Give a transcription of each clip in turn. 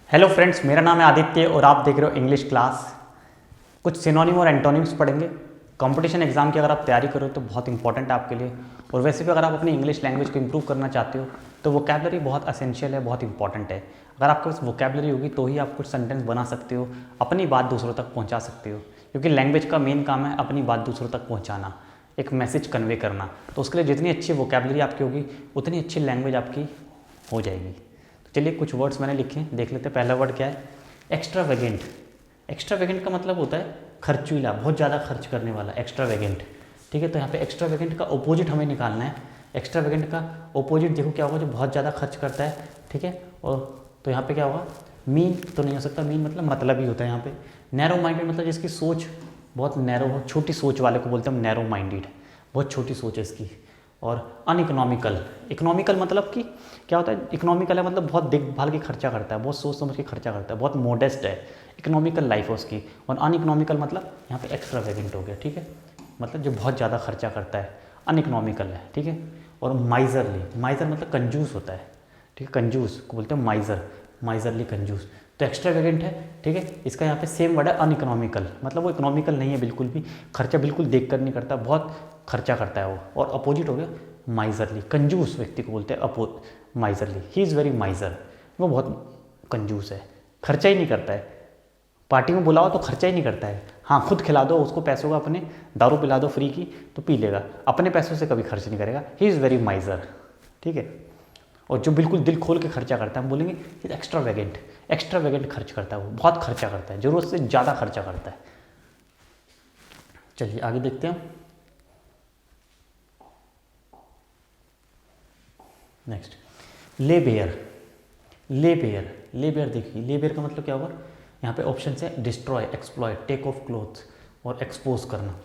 Hello friends, मेरा नाम है आदित्य और आप देख रहे हो इंग्लिश क्लास। कुछ सिनोनिम और एंटोनिम्स पढ़ेंगे। कंपटीशन एग्जाम की अगर आप तैयारी करो तो बहुत इंपॉर्टेंट है आपके लिए। और वैसे भी अगर आप अपनी इंग्लिश लैंग्वेज को इंप्रूव करना चाहते हो तो वोकैबलरी बहुत असेंशियल है, बहुत इंपॉर्टेंट है। अगर आपके पास वोकैबलरी होगी तो ही आप कुछ सेंटेंस बना सकते हो, अपनी बात दूसरों तक पहुँचा सकते हो। क्योंकि लैंग्वेज का मेन काम है अपनी बात दूसरों तक पहुँचाना, एक मैसेज कन्वे करना। तो उसके लिए जितनी अच्छी वोकैबलरी आपकी होगी उतनी अच्छी लैंग्वेज आपकी हो जाएगी। चलिए कुछ वर्ड्स मैंने लिखे हैं, देख लेते हैं। पहला वर्ड क्या है? एक्स्ट्रावेगेंट। एक्स्ट्रावेगेंट का मतलब होता है खर्चीला, बहुत ज़्यादा खर्च करने वाला, एक्स्ट्रावेगेंट। ठीक है, तो यहाँ पे एक्स्ट्रावेगेंट का ऑपोजिट हमें निकालना है। एक्स्ट्रावेगेंट का ऑपोजिट देखो क्या होगा, जो बहुत ज़्यादा खर्च करता है। ठीक है, और तो यहाँ पे क्या होगा? मीन तो नहीं हो सकता, मीन मतलब ही होता है यहाँ पे। नैरो माइंडेड मतलब जिसकी सोच बहुत नैरो हो, छोटी सोच वाले को बोलते हैं हम नैरो माइंडेड, बहुत छोटी सोच है इसकी। और अनइकोनॉमिकल। इकोनॉमिकल मतलब कि क्या होता है? इकोनॉमिकल है मतलब बहुत देखभाल के खर्चा करता है, बहुत सोच समझ के खर्चा करता है, बहुत मोडेस्ट है, इकोनॉमिकल लाइफ है उसकी। और अनइकोनॉमिकल मतलब यहाँ पे एक्स्ट्रावेगेंट हो गया। ठीक है, मतलब जो बहुत ज़्यादा खर्चा करता है, अनइकोनॉमिकल है। ठीक है, और माइजरली, माइजर मतलब कंजूस होता है। ठीक है, कंजूस को बोलते हैं माइजर, माइजरली कंजूस। तो एक्स्ट्रावेगेंट है। ठीक है, इसका यहाँ पे सेम वर्ड है अनइकोनॉमिकल, मतलब वो इकोनॉमिकल नहीं है बिल्कुल भी, खर्चा बिल्कुल देख कर नहीं करता, बहुत खर्चा करता है वो। और अपोजिट हो गया माइजरली, कंजूस व्यक्ति को बोलते हैं माइजरली। ही इज़ वेरी माइजर, वो बहुत कंजूस है, खर्चा ही नहीं करता है। पार्टी में बुलाओ तो खर्चा ही नहीं करता है। हाँ, खुद खिला दो उसको पैसों का, अपने दारू पिला दो फ्री की तो पी लेगा, अपने पैसों से कभी खर्च नहीं करेगा। He is very माइजर। ठीक है, और जो बिल्कुल दिल खोल के खर्चा करता है हम बोलेंगे एक्स्ट्रावेगेंट। एक्स्ट्रावेगेंट खर्च करता है, वो बहुत खर्चा करता है, जरूरत से ज़्यादा खर्चा करता है। चलिए आगे देखते हैं। नेक्स्ट, लेबेयर। लेबेयर, लेबेयर देखिए, लेबेयर का मतलब क्या होगा? यहाँ पे ऑप्शन है destroy, exploit, take off cloth और एक्सपोज करना।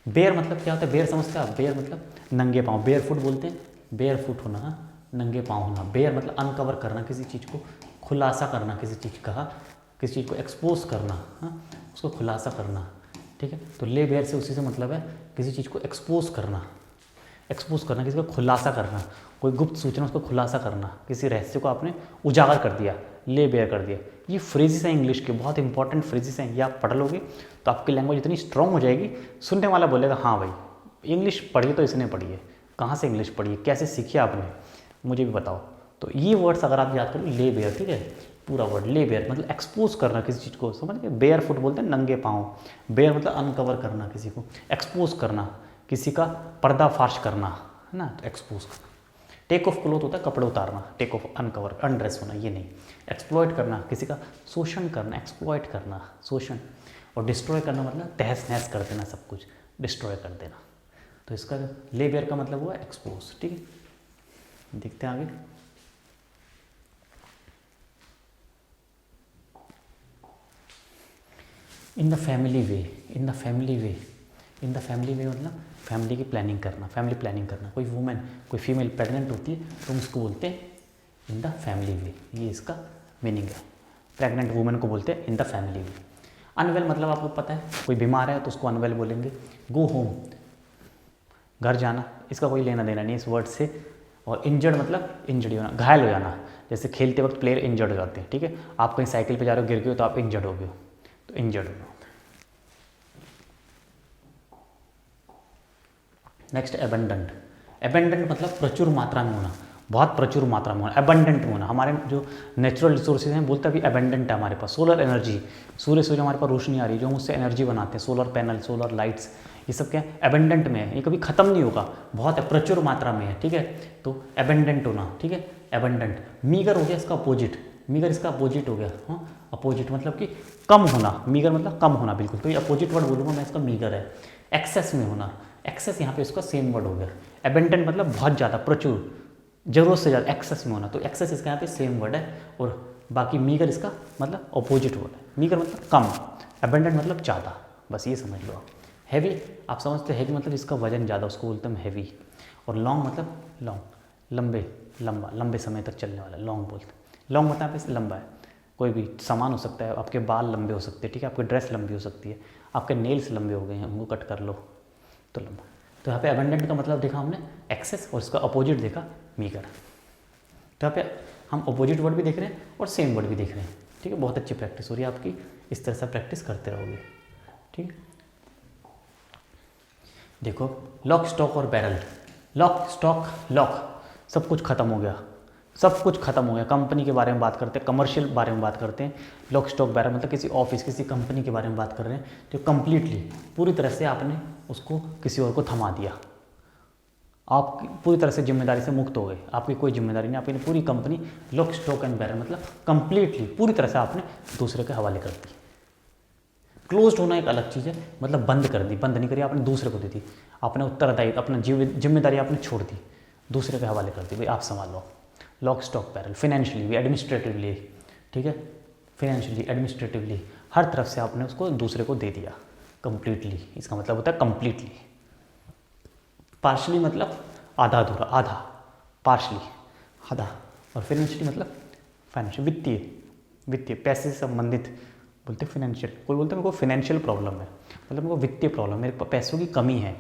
बेयर मतलब क्या होता है? बेयर समझते हैं आप? बेयर मतलब नंगे पाँव, बेयर फुट बोलते हैं, बेयर फुट होना, हाँ, नंगे पाँव होना। बेयर मतलब अनकवर करना, किसी चीज़ को खुलासा करना, किसी चीज़ का, किसी चीज़ को एक्सपोज करना, हाँ, उसको खुलासा करना। ठीक है, तो ले बेयर से उसी से मतलब है किसी चीज़ को एक्सपोज करना। एक्सपोज करना, किसी को खुलासा करना, कोई गुप्त सूचना उसको खुलासा करना, किसी रहस्य को आपने उजागर कर दिया, ले बेयर कर दिया। ये फ्रेजेस हैं इंग्लिश के, बहुत इंपॉर्टेंट फ्रेजेस हैं। ये आप पढ़ लोगे तो आपकी लैंग्वेज इतनी स्ट्रांग हो जाएगी, सुनने वाला बोलेगा हाँ भाई इंग्लिश पढ़ी तो इसने पढ़ी है। कहाँ से इंग्लिश पढ़ी है, कैसे सीखी आपने, मुझे भी बताओ। तो ये वर्ड्स अगर आप याद करो, ले बेयर। ठीक है, पूरा वर्ड ले बेयर मतलब एक्सपोज करना किसी चीज़ को, समझ गए? बेयर फुट बोलते हैं नंगे पाँव, बेयर मतलब अनकवर करना किसी को, एक्सपोज करना, किसी का पर्दाफाश करना, है ना, तो एक्सपोज करना। टेक ऑफ क्लोथ होता है कपड़े उतारना, टेक ऑफ अनकवर, अनड्रेस होना, ये नहीं। एक्सप्लॉयट करना, किसी का शोषण करना, एक्सप्लॉयट करना, शोषण। और डिस्ट्रॉय करना मतलब तहस नहस कर देना, सब कुछ डिस्ट्रॉय कर देना। तो इसका ले बेयर का मतलब हुआ एक्सपोज। ठीक है, देखते हैं आगे। In the family way, in the family way, in the family way मतलब फैमिली की प्लानिंग करना, फैमिली प्लानिंग करना। कोई वुमेन, कोई फीमेल प्रेग्नेंट होती है तो हम उसको बोलते हैं इन द फैमिली वे, ये इसका मीनिंग है। प्रेग्नेंट वुमेन को बोलते हैं in the family way. Unveil मतलब आपको पता है, कोई बीमार है तो उसको अनवेल बोलेंगे। गो होम, घर जाना, इसका कोई लेना देना नहीं इस वर्ड से। और इंजर्ड मतलब इंजर्ड होना, घायल हो जाना, जैसे खेलते वक्त प्लेयर इंजर्ड हो जाते हैं। ठीक है, आप कहीं साइकिल पे जा रहे हो, गिर गए हो तो आप इंजर्ड हो गए हो, तो इंजर्ड होना। Next, abundant. एबंडेंट मतलब प्रचुर मात्रा में होना, बहुत प्रचुर मात्रा में होना, एबंडेंट में होना। हमारे जो नेचुरल रिसोर्सेज हैं बोलते हैं अभी एबंडेंट है हमारे पास। सोलर एनर्जी, सूर्य से जो हमारे पास रोशनी आ रही है, जो हम उससे एनर्जी बनाते हैं, सोलर पैनल, सोलर लाइट्स, ये सब क्या है? एबंडेंट में है, ये कभी खत्म नहीं होगा, बहुत है, प्रचुर मात्रा में है। ठीक है, तो एबंडेंट होना। ठीक है, एबंडेंट। मीगर हो गया इसका अपोजिट, मीगर इसका अपोजिट हो गया। हाँ, अपोजिट मतलब कि कम होना, मीगर मतलब कम होना बिल्कुल, तो ये अपोजिट वर्ड बोलूँगा मैं इसका मीगर है। एक्सेस में होना, एक्सेस यहाँ पे इसका सेम वर्ड हो गया। एबेंडेंट मतलब बहुत ज़्यादा, प्रचुर, जरूरत से ज़्यादा, एक्सेस में होना, तो एक्सेस इसका यहाँ पे सेम वर्ड है। और बाकी मीगर इसका मतलब अपोजिट वर्ड है। मीगर मतलब कम, एबेंडेंट मतलब ज़्यादा, बस ये समझ लो आप। हैवी, आप समझते हो, हैवी मतलब इसका वजन ज़्यादा, उसको बोलते हैं हैवी। और लॉन्ग मतलब लॉन्ग, लंबे, लंबा, लंबे समय तक चलने वाला, लॉन्ग बोलते हैं। लॉन्ग मतलब यहाँ पे लंबा है, कोई भी सामान हो सकता है, आपके बाल लंबे हो सकते हैं। ठीक है, आपकी ड्रेस लंबी हो सकती है, आपके नेल्स लंबे हो गए हैं, उनको कट कर लो तो लंबा। तो यहाँ पे एबंडेंट का मतलब देखा हमने एक्सेस, और इसका अपोजिट देखा मीगर। तो यहाँ पे हम अपोजिट वर्ड भी देख रहे हैं और सेम वर्ड भी देख रहे हैं। ठीक है, बहुत अच्छी प्रैक्टिस हो रही है आपकी, इस तरह से प्रैक्टिस करते रहोगे। ठीक है, देखो लॉक स्टॉक और बैरल, लॉक स्टॉक लॉक सब कुछ खत्म हो गया, सब कुछ खत्म हो गया। कंपनी के बारे में बात करते हैं, कमर्शियल बारे में बात करते हैं। लॉक स्टॉक बैरल मतलब किसी ऑफिस, किसी कंपनी के बारे में बात कर रहे हैं, तो कंप्लीटली पूरी तरह से आपने उसको किसी और को थमा दिया। आप पूरी तरह से जिम्मेदारी से मुक्त हो गए, आपकी कोई जिम्मेदारी नहीं, आपकी पूरी company lock stock and barrel मतलब कंप्लीटली पूरी तरह से आपने दूसरे के हवाले कर दी। क्लोज्ड होना एक अलग चीज़ है, मतलब बंद कर दी, बंद नहीं करी आपने, दूसरे को दे दी, आपने उत्तरदायित्व, अपना जिम्मेदारी आपने छोड़ दी, दूसरे के हवाले कर दी, भाई आप संभालो। लॉक स्टॉक बैरल फाइनेंशियली भी, एडमिनिस्ट्रेटिवली, ठीक है, फाइनेंशियली एडमिनिस्ट्रेटिवली हर तरफ से आपने उसको दूसरे को दे दिया कंप्लीटली। इसका मतलब होता है कंप्लीटली। पार्शली मतलब आधा अधूरा, आधा, पार्शली आधा, और फाइनेंशियली मतलब फाइनेंशियल, वित्तीय, वित्तीय पैसे से संबंधित बोलते फाइनेंशियल। कोई बोलते हैं मेरे को फाइनेंशियल प्रॉब्लम है, मतलब मेरे को वित्तीय प्रॉब्लम, मेरे पैसों की कमी है।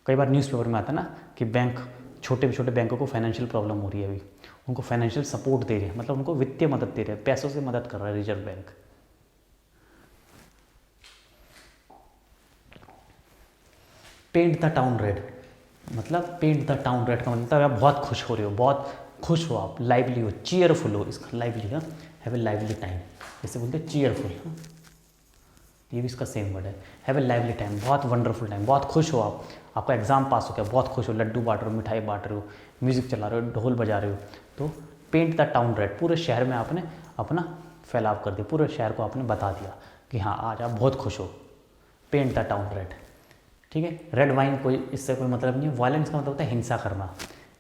कई बार न्यूज़पेपर में आता है ना कि बैंक, छोटे छोटे बैंकों को फाइनेंशियल प्रॉब्लम हो रही है, अभी उनको फाइनेंशियल सपोर्ट दे रहे हैं, मतलब उनको वित्तीय मदद दे रहे हैं, पैसों से मदद कर रहा है reserve bank. Paint the town red, मतलब पेंट द टाउन रेड का मतलब आप बहुत खुश हो रहे हो, बहुत खुश हो आप, लाइवली हो, चीयरफुल हो, इसका लाइवली है, हैव ए लाइवली टाइम, जैसे बोलते हैं चीयरफुल, ये भी इसका सेम वर्ड है, हैव ए लाइवली टाइम, बहुत वंडरफुल टाइम, बहुत खुश हो आप, आपका एग्जाम पास हो गया, बहुत खुश हो, लड्डू बांट रहे हो, मिठाई बांट रहे हो, म्यूजिक चला रहे हो, ढोल बजा रहे हो, तो पेंट द टाउन रेड, पूरे शहर में आपने अपना फैलाव कर दिया, पूरे शहर को आपने बता दिया कि हाँ आज आप बहुत खुश हो, पेंट द टाउन रेड। ठीक है, रेड वाइन कोई, इससे कोई मतलब नहीं है। वायलेंस का मतलब होता है हिंसा करना,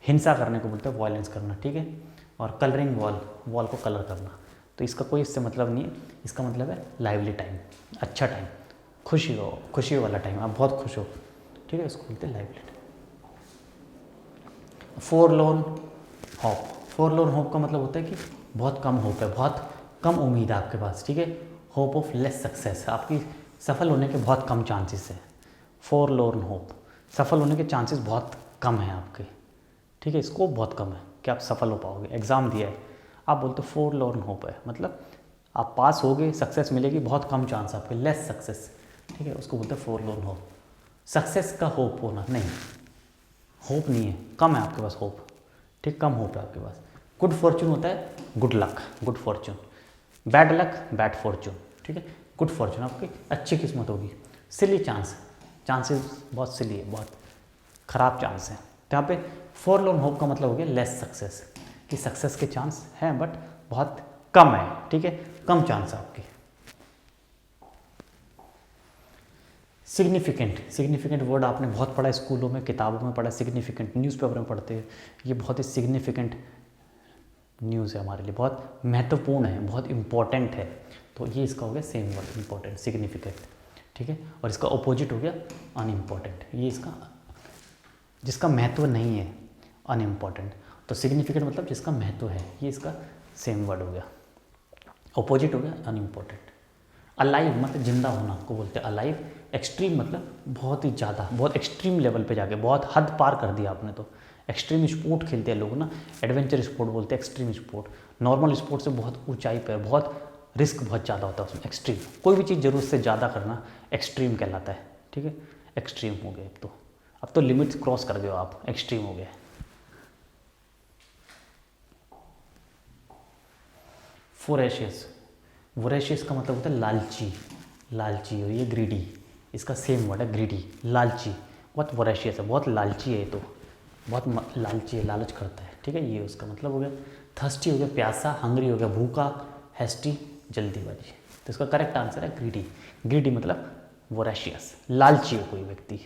हिंसा करने को बोलते हैं वायलेंस करना। ठीक है, और कलरिंग वॉल, वॉल को कलर करना, तो इसका कोई इससे मतलब नहीं है, इसका मतलब है लाइवली टाइम, अच्छा टाइम, खुशी हो, खुशी वाला टाइम, आप बहुत खुश हो। ठीक है, इसको बोलते हैं लाइवली टाइम। फोरलोन होप, फोरलोन होप का मतलब होता है कि बहुत कम होप है, बहुत कम उम्मीद है आपके पास। ठीक है, होप ऑफ लेस सक्सेस, आपकी सफल होने के बहुत कम चांसेस है। फोरलोन होप, सफल होने के चांसेस बहुत कम है आपके। ठीक है, स्कोप बहुत कम है कि आप सफल हो पाओगे। एग्ज़ाम दिया है, आप बोलते हो फोरलोन होप है, मतलब आप पास होगे, सक्सेस मिलेगी, बहुत कम चांस आपके, लेस सक्सेस। ठीक है, उसको बोलते हैं फोरलोन होप। सक्सेस का होप होना नहीं, होप नहीं है, कम है आपके पास होप। ठीक, कम होप है आपके पास। गुड फॉर्चून होता है good luck, good Fortune. Bad luck, bad Fortune. ठीक है, गुड फॉर्चून आपकी अच्छी किस्मत होगी। सिली चांस, चांसेस बहुत सिली है, बहुत ख़राब चांस है। तो यहाँ पे फोरलोन होप का मतलब हो गया लेस सक्सेस, कि सक्सेस के चांस हैं बट बहुत कम है। ठीक है, कम चांस है आपके। सिग्निफिकेंट, सिग्निफिकेंट वर्ड आपने बहुत पढ़ा स्कूलों में, किताबों में पढ़ा, सिग्निफिकेंट न्यूज़पेपर में पढ़ते हैं। ये बहुत ही सिग्निफिकेंट न्यूज़ है हमारे लिए, बहुत महत्वपूर्ण है, बहुत इंपॉर्टेंट है। तो ये इसका हो गया सेम वर्ड, इंपॉर्टेंट, सिग्निफिकेंट। ठीक है, और इसका अपोजिट हो गया अनइम्पॉर्टेंट, ये इसका जिसका महत्व नहीं है, अनइम्पॉर्टेंट। तो सिग्निफिकेंट मतलब जिसका महत्व है, ये इसका सेम वर्ड हो गया। अपोजिट हो गया अनइम्पॉर्टेंट। अलाइव मतलब जिंदा होना को बोलते हैं अलाइव। एक्सट्रीम मतलब बहुत ही ज़्यादा, बहुत एक्सट्रीम लेवल पे जाके, बहुत हद पार कर दिया आपने। तो एक्सट्रीम स्पोर्ट खेलते हैं लोग ना, एडवेंचर स्पोर्ट बोलते हैं एक्सट्रीम स्पोर्ट। नॉर्मल स्पोर्ट से बहुत ऊंचाई पर, बहुत रिस्क बहुत ज़्यादा होता है उसमें। एक्सट्रीम, कोई भी चीज़ ज़रूरत से ज़्यादा करना एक्सट्रीम कहलाता है। ठीक है, एक्सट्रीम हो गए अब तो लिमिट्स क्रॉस कर गए हो आप, एक्सट्रीम हो गए। वोरेशियस, वोरेशियस का मतलब होता है लालची, लालची हो, ये ग्रीडी, इसका सेम वर्ड है ग्रीडी, लालची। बहुत वोरेशियस है, बहुत लालची है, तो बहुत लालची है, लालच करता है। ठीक है, ये उसका मतलब हो गया। थर्स्टी हो गया प्यासा, हंग्री हो गया भूखा, हैस्टी जल्दीबाजी। तो इसका करेक्ट आंसर है ग्रीडी। ग्रीडी मतलब वोरेशियस, लालची है कोई व्यक्ति।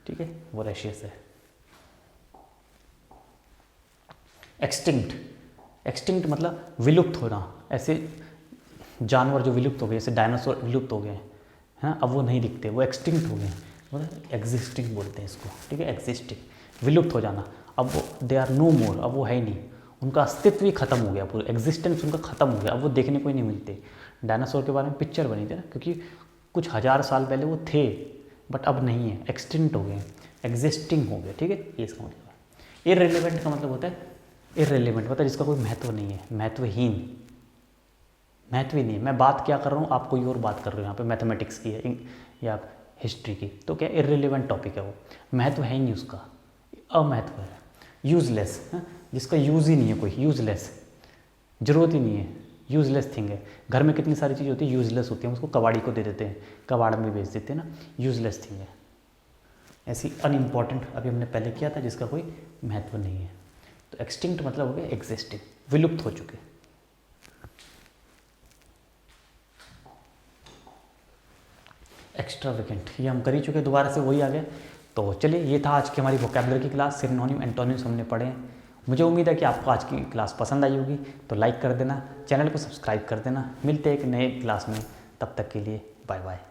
ठीक है, वोरेशियस है। एक्सटिंक्ट, एक्सटिंक्ट मतलब विलुप्त होना, ऐसे जानवर जो विलुप्त हो गए, जैसे डायनासोर विलुप्त हो गए हैं, हाँ, अब वो नहीं दिखते, वो एक्सटिंक्ट हो गए हैं, मतलब एग्जिस्टिंग बोलते हैं इसको। ठीक है, एग्जिस्टिंग, विलुप्त हो जाना, अब वो दे आर नो मोर, अब वो है ही नहीं, उनका अस्तित्व ही खत्म हो गया, पूरा एग्जिस्टेंस उनका खत्म हो गया, अब वो देखने को ही नहीं मिलते। डायनासोर के बारे में पिक्चर बनी थी ना, क्योंकि कुछ हज़ार साल पहले वो थे बट अब नहीं है, एक्सटिंक्ट हो गए, एग्जिस्टिंग हो गए। ठीक है, ये इसका मतलब है। इररिलेवेंट का मतलब होता है, इररिलेवेंट मतलब जिसका कोई महत्व नहीं है, महत्वहीन, महत्व ही नहीं है। मैं बात क्या कर रहा हूँ, आप कोई और बात कर रहे हो, यहाँ पे मैथमेटिक्स की है या हिस्ट्री की, तो क्या इर्रिलेवेंट टॉपिक है वो, महत्व है ही नहीं उसका, अमहत्व है, यूजलेस, जिसका यूज़ ही नहीं है कोई, यूजलेस, ज़रूरत ही नहीं है, यूजलेस थिंग है। घर में कितनी सारी चीज़ होती है यूजलेस होती है, उसको कबाड़ी को दे देते हैं, कबाड़ में बेच देते हैं ना, यूजलेस थिंग है। ऐसी अनइम्पॉर्टेंट अभी हमने पहले किया था जिसका कोई महत्व नहीं है। तो एक्सटिंक्ट मतलब हो गया एग्जिस्टिंग, विलुप्त हो चुके। एक्स्ट्रा वेकेंट ये हम कर ही चुके, दोबारा से वही आ गए। तो चलिए, ये था आज की हमारी वोकैबुलरी की क्लास, सिनोनिम एंटोनिम्स हमने पढ़े हैं। मुझे उम्मीद है कि आपको आज की क्लास पसंद आई होगी, तो लाइक कर देना, चैनल को सब्सक्राइब कर देना। मिलते हैं एक नए क्लास में, तब तक के लिए बाय बाय।